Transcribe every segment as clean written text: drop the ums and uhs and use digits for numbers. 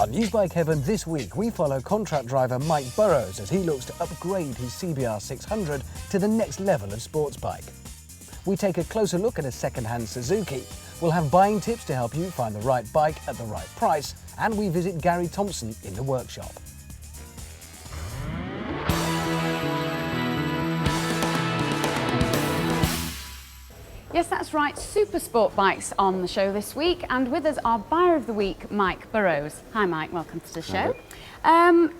On News Bike Heaven this week, we follow contract driver Mike Burrow as he looks to upgrade his CBR 600 to the next level of sports bike. We take a closer look at a second-hand Suzuki. We'll have buying tips to help you find the right bike at the right price, and we visit Gary Thompson in the workshop. Yes, that's right, super sport bikes on the show this week, and with us our buyer of the week, Mike Burrows. Hi Mike, welcome to the show.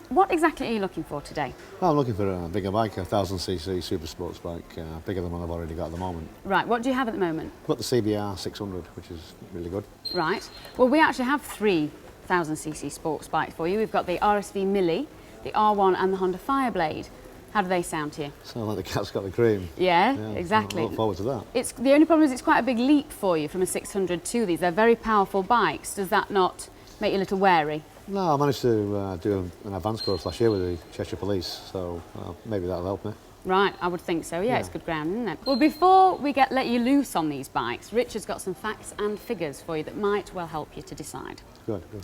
What exactly are you looking for today? Well, I'm looking for a bigger bike, a 1000cc super sports bike, bigger than one I've already got at the moment. Right, what do you have at the moment? I've got the CBR 600, which is really good. Right, well we actually have three 1000cc sports bikes for you. We've got the RSV Millie, the R1 and the Honda Fireblade. How do they sound to you? Sound like the cat's got the cream. Yeah, exactly. I look forward to that. The only problem is it's quite a big leap for you from a 600 to these. They're very powerful bikes. Does that not make you a little wary? No, I managed to do an advanced course last year with the Cheshire Police, so maybe that'll help me. Right, I would think so. Yeah, it's good ground, isn't it? Well, before we let you loose on these bikes, Richard's got some facts and figures for you that might well help you to decide. Good, good.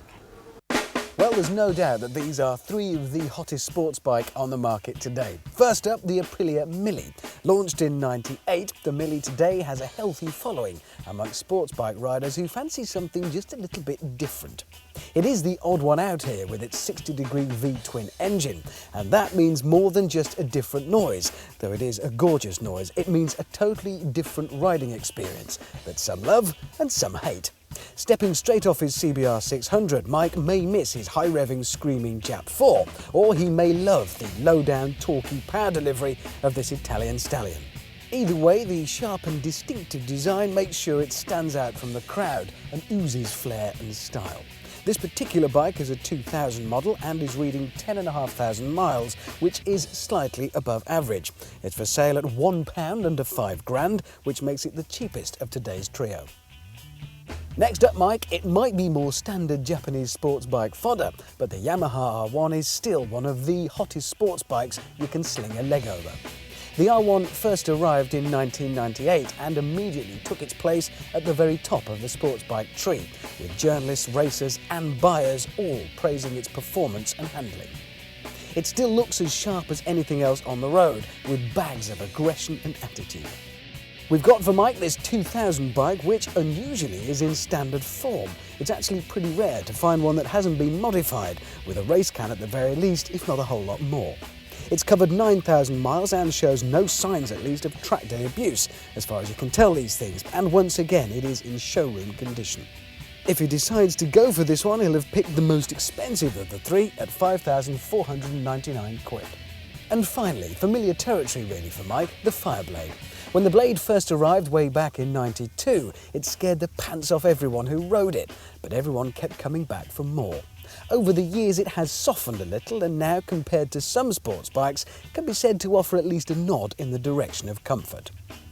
Well, there's no doubt that these are three of the hottest sports bike on the market today. First up, the Aprilia Millie. Launched in '98, the Millie today has a healthy following amongst sports bike riders who fancy something just a little bit different. It is the odd one out here with its 60-degree V-twin engine, and that means more than just a different noise. Though it is a gorgeous noise, it means a totally different riding experience that some love and some hate. Stepping straight off his CBR 600, Mike may miss his high-revving, screaming Jap 4, or he may love the low-down, torquey power delivery of this Italian stallion. Either way, the sharp and distinctive design makes sure it stands out from the crowd and oozes flair and style. This particular bike is a 2000 model and is reading 10,500 miles, which is slightly above average. It's for sale at £1 under £5,000, which makes it the cheapest of today's trio. Next up, Mike, it might be more standard Japanese sports bike fodder, but the Yamaha R1 is still one of the hottest sports bikes you can sling a leg over. The R1 first arrived in 1998 and immediately took its place at the very top of the sports bike tree, with journalists, racers and buyers all praising its performance and handling. It still looks as sharp as anything else on the road, with bags of aggression and attitude. We've got for Mike this 2000 bike, which unusually is in standard form. It's actually pretty rare to find one that hasn't been modified, with a race can at the very least, if not a whole lot more. It's covered 9,000 miles and shows no signs, at least, of track day abuse, as far as you can tell these things, and once again it is in showroom condition. If he decides to go for this one, he'll have picked the most expensive of the three at £5,499. And finally, familiar territory really for Mike, the Fireblade. When the Blade first arrived way back in '92, it scared the pants off everyone who rode it, but everyone kept coming back for more. Over the years it has softened a little, and now, compared to some sports bikes, can be said to offer at least a nod in the direction of comfort.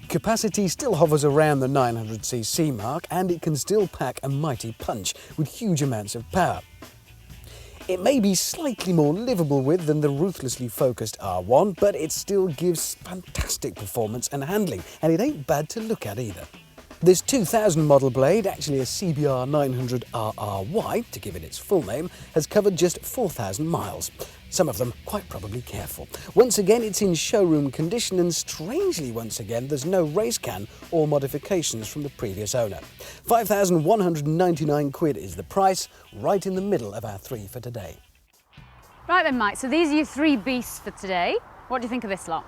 Capacity still hovers around the 900cc mark, and it can still pack a mighty punch with huge amounts of power. It may be slightly more livable with than the ruthlessly focused R1, but it still gives fantastic performance and handling, and it ain't bad to look at either. This 2000 model Blade, actually a CBR 900 RRY, to give it its full name, has covered just 4,000 miles. Some of them quite probably careful. Once again, it's in showroom condition, and strangely once again, there's no race can or modifications from the previous owner. £5,199 is the price, right in the middle of our three for today. Right then, Mike, so these are your three beasts for today. What do you think of this lot?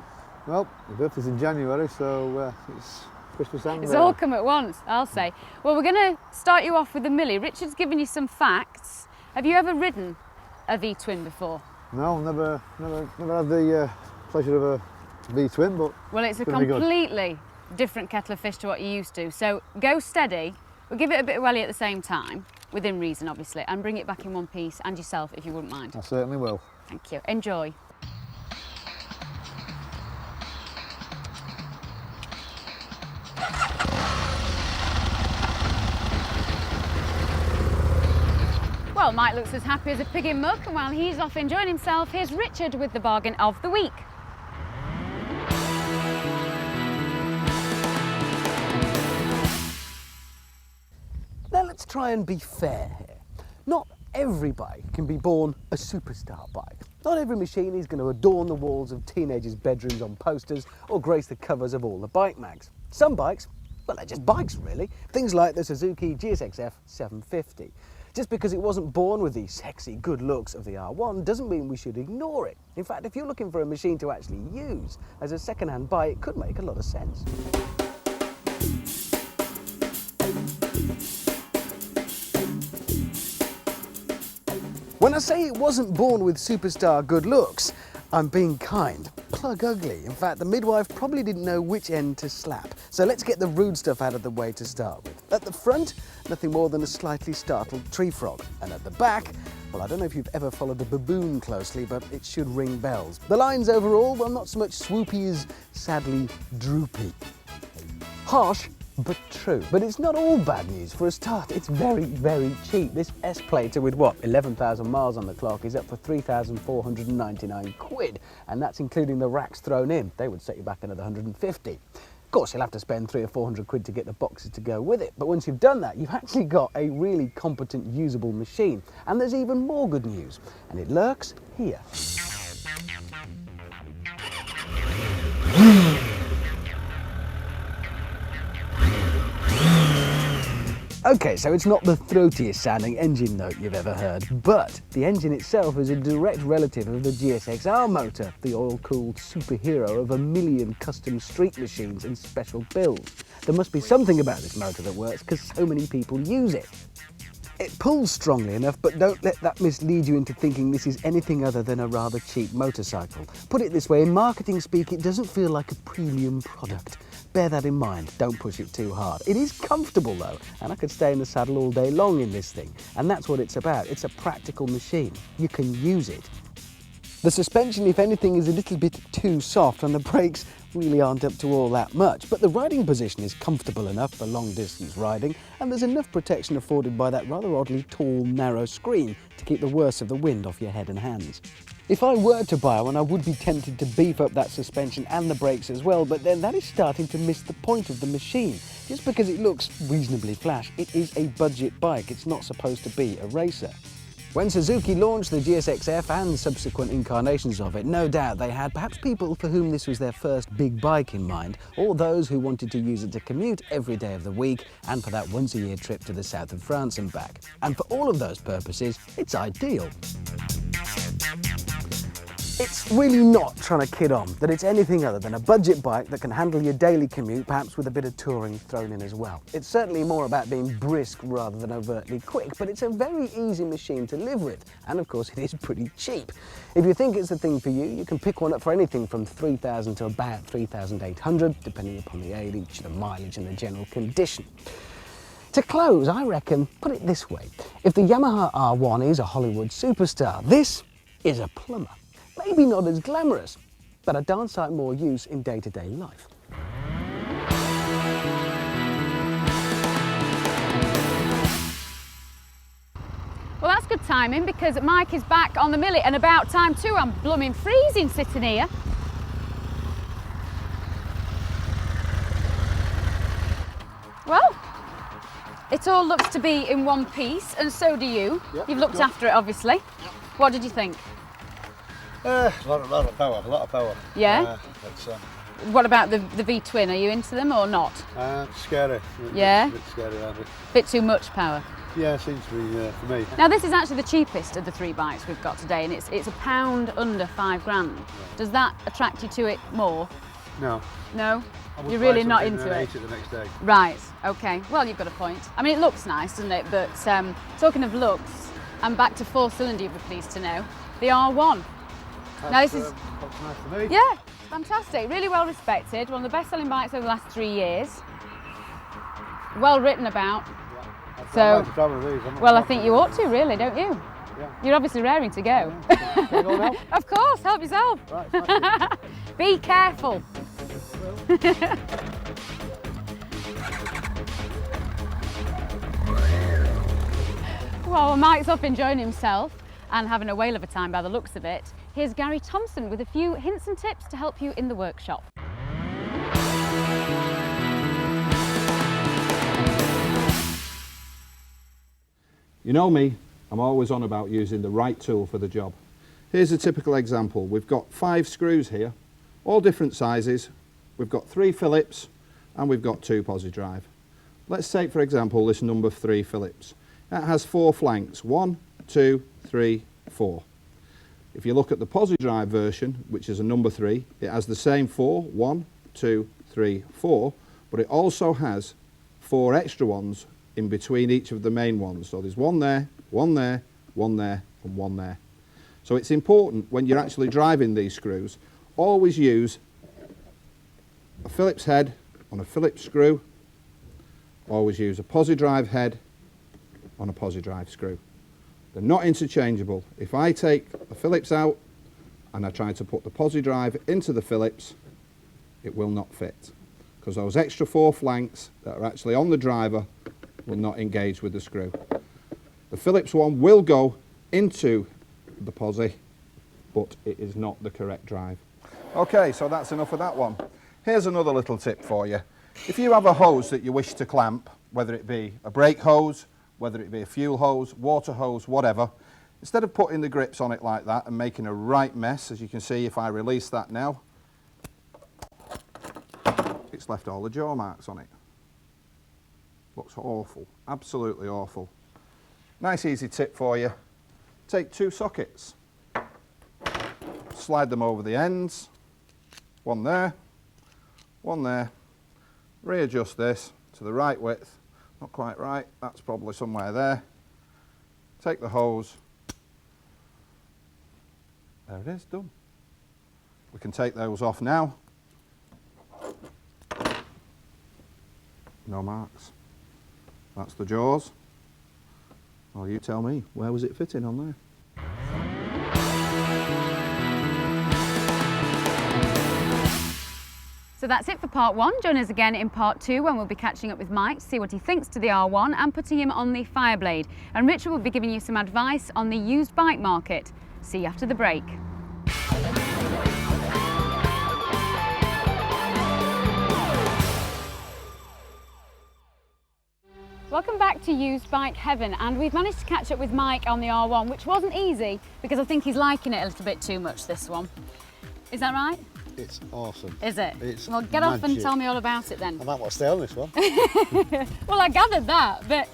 Well, the birthday's in January, so it's Christmas and It's all come at once, I'll say. Well, we're going to start you off with the Millie. Richard's given you some facts. Have you ever ridden a V-twin before? No, never had the pleasure of a V-twin, but well, it's a completely different kettle of fish to what you used to. So go steady. We'll give it a bit of welly at the same time, within reason, obviously, and bring it back in one piece, and yourself, if you wouldn't mind. I certainly will. Thank you. Enjoy. Well, Mike looks as happy as a pig in muck, and while he's off enjoying himself, here's Richard with the bargain of the week. Now let's try and be fair here. Not every bike can be born a superstar bike. Not every machine is going to adorn the walls of teenagers' bedrooms on posters or grace the covers of all the bike mags. Some bikes, well, they're just bikes really. Things like the Suzuki GSX-F 750. Just because it wasn't born with the sexy good looks of the R1 doesn't mean we should ignore it. In fact, if you're looking for a machine to actually use as a second-hand buy, it could make a lot of sense. When I say it wasn't born with superstar good looks, I'm being kind. Plug ugly. In fact, the midwife probably didn't know which end to slap. So let's get the rude stuff out of the way to start with. At the front, nothing more than a slightly startled tree frog. And at the back, well, I don't know if you've ever followed a baboon closely, but it should ring bells. The lines overall, well, not so much swoopy as sadly droopy. Harsh, but true. But it's not all bad news. For a start, it's very, very cheap. This S-Plater with what, 11,000 miles on the clock is up for 3,499 quid. And that's including the racks thrown in. They would set you back another 150. Of course, you'll have to spend 300 or 400 quid to get the boxes to go with it. But once you've done that, you've actually got a really competent, usable machine. And there's even more good news. And it lurks here. Okay, so it's not the throatiest sounding engine note you've ever heard, but the engine itself is a direct relative of the GSX-R motor, the oil-cooled superhero of a million custom street machines and special builds. There must be something about this motor that works because so many people use it. It pulls strongly enough, but don't let that mislead you into thinking this is anything other than a rather cheap motorcycle. Put it this way, in marketing speak, it doesn't feel like a premium product. Bear that in mind, don't push it too hard. It is comfortable though, and I could stay in the saddle all day long in this thing. And that's what it's about, it's a practical machine. You can use it. The suspension, if anything, is a little bit too soft, and the brakes really aren't up to all that much. But the riding position is comfortable enough for long distance riding, and there's enough protection afforded by that rather oddly tall, narrow screen to keep the worst of the wind off your head and hands. If I were to buy one, I would be tempted to beef up that suspension and the brakes as well, but then that is starting to miss the point of the machine. Just because it looks reasonably flash, it is a budget bike. It's not supposed to be a racer. When Suzuki launched the GSX-F and subsequent incarnations of it, no doubt they had perhaps people for whom this was their first big bike in mind, or those who wanted to use it to commute every day of the week and for that once-a-year trip to the south of France and back. And for all of those purposes, it's ideal. It's really not trying to kid on that it's anything other than a budget bike that can handle your daily commute, perhaps with a bit of touring thrown in as well. It's certainly more about being brisk rather than overtly quick, but it's a very easy machine to live with, and of course it is pretty cheap. If you think it's the thing for you, you can pick one up for anything from 3,000 to about 3,800, depending upon the age, the mileage and the general condition. To close, I reckon, put it this way, if the Yamaha R1 is a Hollywood superstar, this is a plumber. Maybe not as glamorous, but a darn sight more use in day-to-day life. Well, that's good timing because Mike is back on the millie, and about time too. I'm blooming freezing sitting here. Well, it all looks to be in one piece, and so do you. Yep, You've looked after it, obviously. Yep. What did you think? A lot of power. Yeah? What about the V-twin? Are you into them or not? Scary. Yeah? A bit scary, aren't it? Bit too much power? Yeah, it seems to be for me. Now this is actually the cheapest of the three bikes we've got today, and it's a pound under £5 grand. Does that attract you to it more? No. No? You're really not into it? I ate it the next day. Right, okay. Well, you've got a point. I mean, it looks nice, doesn't it? But talking of looks, I'm back to four-cylinder, you'll be pleased to know. The R1. Now this is looks nice to me. yeah, fantastic. Really well respected. One of the best-selling bikes over the last 3 years. Well written about. Yeah. So, I'd like to travel with these. well, I think you ought to, really, don't you? Yeah. You're obviously raring to go. Can I go now? Of course, help yourself. Right, thank you. Be careful. Well, Mike's off enjoying himself and having a whale of a time by the looks of it. Here's Gary Thompson with a few hints and tips to help you in the workshop. You know me, I'm always on about using the right tool for the job. Here's a typical example. We've got 5 screws here, all different sizes. We've got 3 Phillips and we've got 2 posi drive. Let's take, for example, this number 3 Phillips. That has 4 flanks, 1, 2, 3, 4. If you look at the posi drive version, which is a number 3, it has the same 4, 1, 2, 3, 4, but it also has 4 extra ones in between each of the main ones. So there's 1 there, 1 there, 1 there, and 1 there. So it's important when you're actually driving these screws, always use a Phillips head on a Phillips screw, always use a posi drive head on a posi drive screw. They're not interchangeable. If I take the Phillips out and I try to put the posi drive into the Phillips, it will not fit, because those extra 4 flanks that are actually on the driver will not engage with the screw. The Phillips one will go into the posi, but it is not the correct drive. Okay, so that's enough of that one. Here's another little tip for you. If you have a hose that you wish to clamp, whether it be a brake hose, whether it be a fuel hose, water hose, whatever, instead of putting the grips on it like that and making a right mess, as you can see if I release that now, it's left all the jaw marks on it. Looks awful, absolutely awful. Nice easy tip for you. Take 2 sockets, slide them over the ends, 1 there, 1 there, readjust this to the right width, not quite right, that's probably somewhere there. Take the hose, there it is, done. We can take those off now. No marks. That's the jaws. Well, you tell me, where was it fitting on there? So that's it for part 1. Join us again in part 2 when we'll be catching up with Mike to see what he thinks to the R1 and putting him on the Fireblade. And Richard will be giving you some advice on the used bike market. See you after the break. Welcome back to Used Bike Heaven, and we've managed to catch up with Mike on the R1, which wasn't easy because I think he's liking it a little bit too much, this one. Is that right? It's awesome. Is it? It's well, get off and magic. tell me all about it then. I might want to stay on this one. Well, I gathered that, but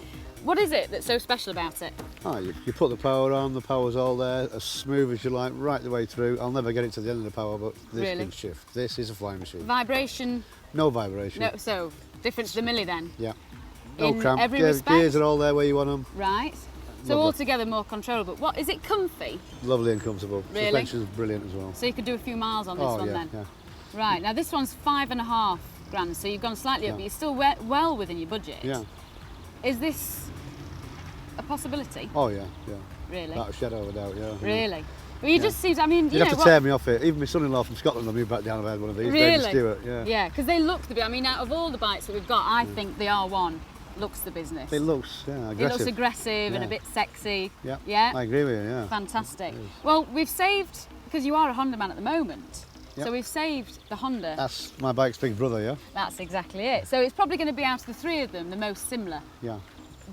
what is it that's so special about it? Oh, you put the power on, the power's all there, as smooth as you like, right the way through. I'll never get it to the end of the power, but this Really? can shift. This is a flying machine. Vibration? No vibration. No, so different to the Millie then? Yeah. No In cramp. every respect? Gears are all there where you want them. Right. So Lovely. altogether more controllable. What, is it comfy? Lovely and comfortable. Really? Suspension's brilliant as well. So you could do a few miles on this Oh, one yeah, then? yeah. Right, now this one's $5.5 grand, so you've gone slightly up, Yeah. but you're still well within your budget. Yeah. Is this a possibility? Oh, yeah, yeah. Really? Without a shadow of a doubt, yeah. Really? Well, you just seem, I mean, You'd have to tear me off it. Even my son-in-law from Scotland will move back down if I had one of these. Really? David Stewart, yeah. Yeah, because they look the bit, I mean, out of all the bikes that we've got, I think the R1 looks the business. It looks, yeah, aggressive. It looks aggressive and a Yeah. bit sexy. Yeah, Yeah? I agree with you, yeah. Fantastic. Well, we've saved, because you are a Honda man at the moment, Yep. so we've saved the Honda. That's my bike's big brother, yeah? That's exactly it. So it's probably going to be out of the 3 of them the most similar, Yeah.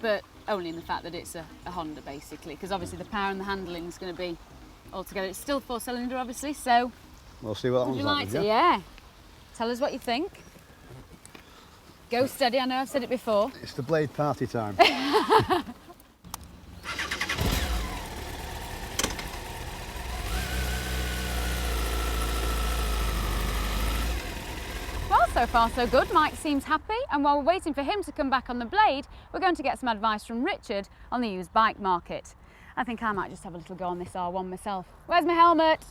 but only in the fact that it's a Honda basically, because obviously the power and the handling is going to be all together. It's still 4-cylinder obviously, so We'll see what that would you one's like to? yeah? Yeah. Tell us what you think. Go steady, I know I've said it before. It's the blade party time. Well, so far so good. Mike seems happy, and while we're waiting for him to come back on the blade, we're going to get some advice from Richard on the used bike market. I think I might just have a little go on this R1 myself. Where's my helmet?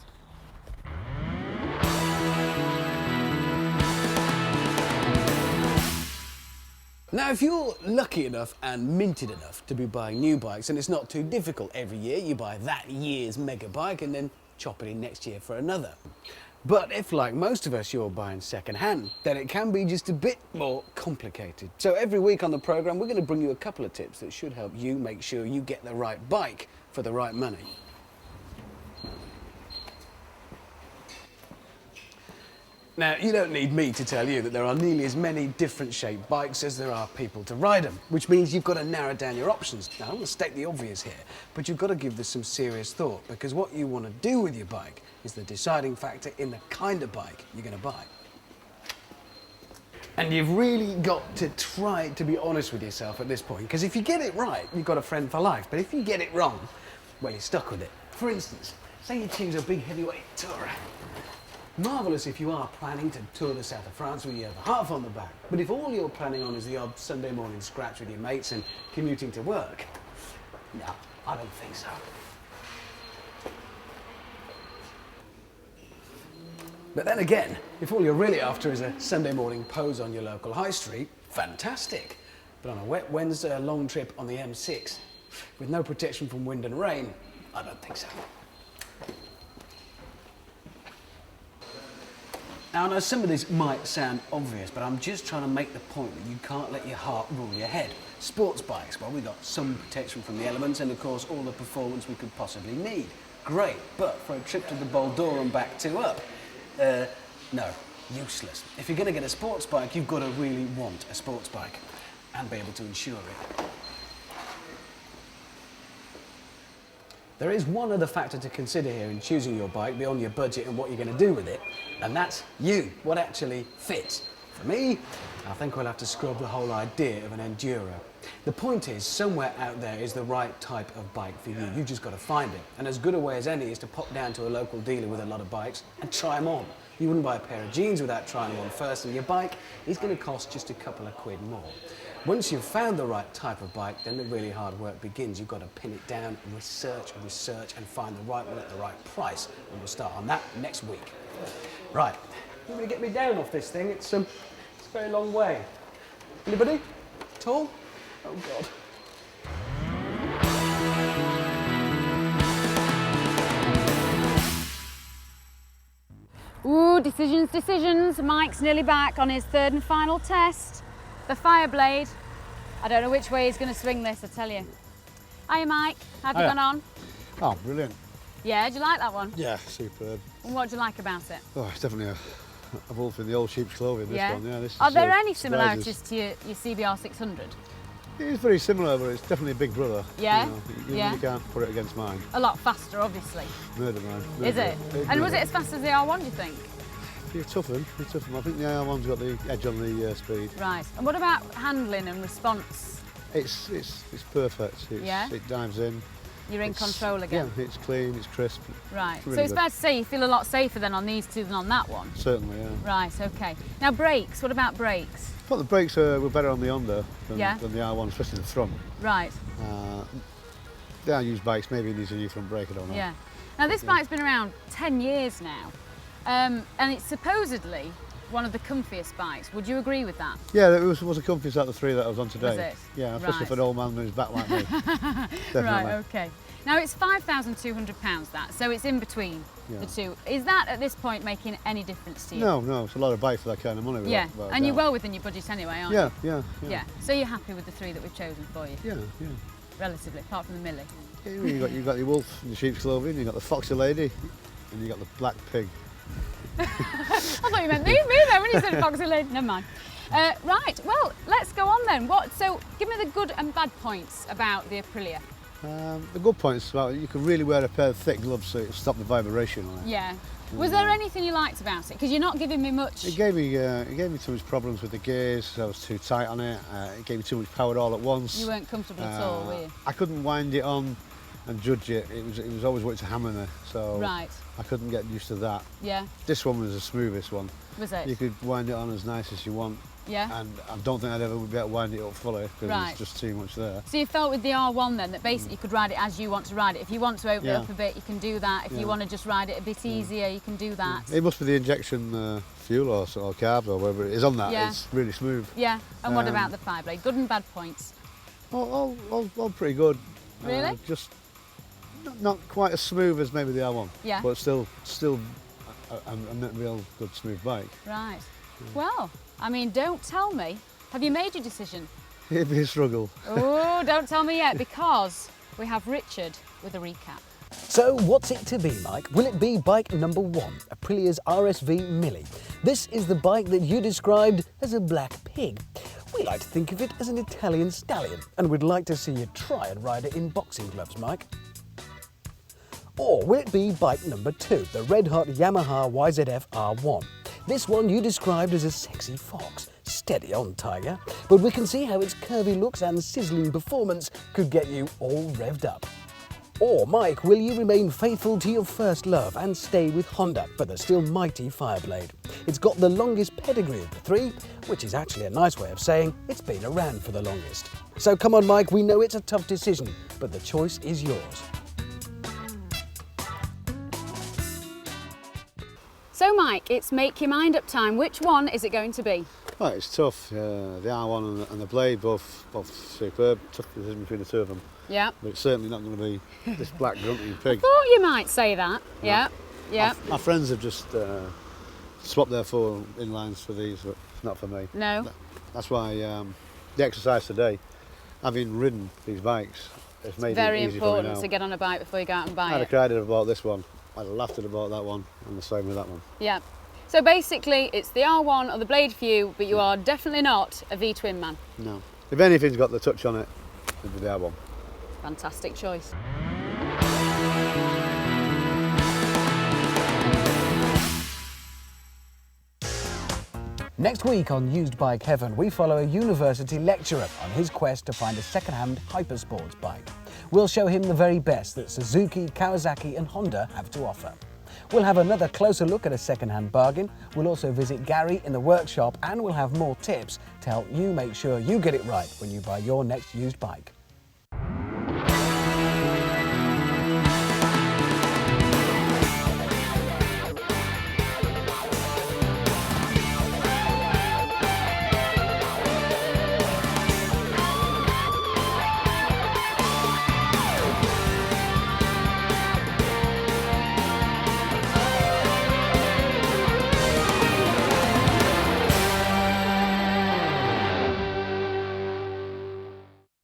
Now, if you're lucky enough and minted enough to be buying new bikes, and it's not too difficult every year, you buy that year's mega bike and then chop it in next year for another. But if, like most of us, you're buying second hand, then it can be just a bit more complicated. So every week on the programme, we're going to bring you a couple of tips that should help you make sure you get the right bike for the right money. Now, you don't need me to tell you that there are nearly as many different shaped bikes as there are people to ride them, which means you've got to narrow down your options. Now, I don't want to state the obvious here, but you've got to give this some serious thought, because what you want to do with your bike is the deciding factor in the kind of bike you're going to buy. And you've really got to try to be honest with yourself at this point, because if you get it right, you've got a friend for life, but if you get it wrong, well, you're stuck with it. For instance, say you choose a big heavyweight tourer. Marvellous if you are planning to tour the south of France with your other half on the back. But if all you're planning on is the odd Sunday morning scratch with your mates and commuting to work, no, I don't think so. But then again, if all you're really after is a Sunday morning pose on your local high street, fantastic. But on a wet Wednesday long trip on the M6, with no protection from wind and rain, I don't think so. Now, I know some of this might sound obvious, but I'm just trying to make the point that you can't let your heart rule your head. Sports bikes, well, we've got some protection from the elements and, of course, all the performance we could possibly need. Great, but for a trip to the Bol d'Or and back 2 up, no, useless. If you're going to get a sports bike, you've got to really want a sports bike and be able to insure it. There is one other factor to consider here in choosing your bike beyond your budget and what you're going to do with it, and that's you, what actually fits. For me, I think we'll have to scrub the whole idea of an enduro. The point is, somewhere out there is the right type of bike for you. You've just got to find it. And as good a way as any is to pop down to a local dealer with a lot of bikes and try them on. You wouldn't buy a pair of jeans without trying them on first, and your bike is going to cost just a couple of quid more. Once you've found the right type of bike, then the really hard work begins. You've got to pin it down, research, and find the right one at the right price. And we'll start on that next week. Right, you want to get me down off this thing? It's a very long way. Anybody? Tall? Oh, God. Ooh, decisions. Mike's nearly back on his third and final test. The Fireblade. I don't know which way he's going to swing this, I tell you. Hiya, Mike. How've you gone on? Oh, brilliant. Yeah, do you like that one? Yeah, superb. And what do you like about it? Oh, it's definitely a wolf in the old sheep's clothing, this one. Yeah, this Are there is, any surprises. similarities to your CBR 600? It is very similar, but it's definitely a big brother. Yeah? You know, you really can't put it against mine. A lot faster, obviously. Murder, man. Is it? And was it as fast as the R1, do you think? You're tough one. I think the R1's got the edge on the speed. Right. And what about handling and response? It's perfect. It dives in. You're in control again? Yeah, it's clean, it's crisp. Right. It's really so it's good. fair to say you feel a lot safer then on these two than on that one? Certainly, yeah. Right, okay. Now brakes, what about brakes? I thought the brakes were better on the Honda than the R1, especially the front. Right. They are used bikes, maybe it needs a new front brake, I don't know. Yeah. Now this bike's been around 10 years now, and it's supposedly one of the comfiest bikes. Would you agree with that? Yeah, it was the comfiest out of the three that I was on today. Was it? Yeah, especially for an old man who's back like me. Definitely. Right, okay. Now it's £5,200 that, so it's in between the two. Is that at this point making any difference to you? No, it's a lot of bike for that kind of money. Yeah, and you're well within your budget anyway, aren't you? Yeah. So you're happy with the three that we've chosen for you? Yeah. Relatively, apart from the Millie. Yeah, you've got your wolf in the sheep's clothing, you've got the foxy lady, and you've got the black pig. I thought you meant me then when you said foxy lady. Never mind. Right, well, let's go on then. So give me the good and bad points about the Aprilia. The good point is about you can really wear a pair of thick gloves so it'll stop the vibration on it. Yeah. Was there anything you liked about it? Because you're not giving me much. It gave me too much problems with the gears. I was too tight on it. It gave me too much power all at once. You weren't comfortable at all, were you? I couldn't wind it on and judge it. It was always wanting to hammer me, so right. I couldn't get used to that. Yeah. This one was the smoothest one. Was it? You could wind it on as nice as you want. Yeah. And I don't think I'd ever be able to wind it up fully because Right. there's just too much there. So you felt with the R1 then that basically you could ride it as you want to ride it. If you want to open it up a bit, you can do that. If you want to just ride it a bit easier, you can do that. It must be the injection fuel or carbs or whatever it is on that. Yeah. It's really smooth. Yeah. And what about the Fireblade? Good and bad points? All pretty good. Really? Just not quite as smooth as maybe the R1. Yeah. But still a real good smooth bike. Right. Well, I mean, don't tell me. Have you made your decision? It'd be a struggle. Oh, don't tell me yet, because we have Richard with a recap. So what's it to be, Mike? Will it be bike number 1, Aprilia's RSV Millie? This is the bike that you described as a black pig. We like to think of it as an Italian stallion, and we'd like to see you try and ride it in boxing gloves, Mike. Or will it be bike number 2, the red-hot Yamaha YZF R1? This one you described as a sexy fox. Steady on, Tiger. But we can see how its curvy looks and sizzling performance could get you all revved up. Or, Mike, will you remain faithful to your first love and stay with Honda for the still mighty Fireblade? It's got the longest pedigree of the 3, which is actually a nice way of saying it's been around for the longest. So come on, Mike, we know it's a tough decision, but the choice is yours. So Mike, it's make your mind up time. Which one is it going to be? Well, it's tough. The R1 and the Blade, both superb. Tough decision between the two of them. Yeah. But it's certainly not going to be this black grunting pig. Thought you might say that. Yeah. Yeah. My friends have just swapped their 4 inlines for these, but it's not for me. No. That's why the exercise today, having ridden these bikes, has made Very it easy for me important now. to get on a bike before you go out and buy I'd have it. cried about this one. I'd have laughed about that one, and the same with that one. Yeah. So basically, it's the R1 or the Blade for you, but you are definitely not a V-twin man. No. If anything's got the touch on it, it'd be the R1. Fantastic choice. Next week on Used Bike Heaven, we follow a university lecturer on his quest to find a second-hand hypersports bike. We'll show him the very best that Suzuki, Kawasaki and Honda have to offer. We'll have another closer look at a second-hand bargain. We'll also visit Gary in the workshop, and we'll have more tips to help you make sure you get it right when you buy your next used bike.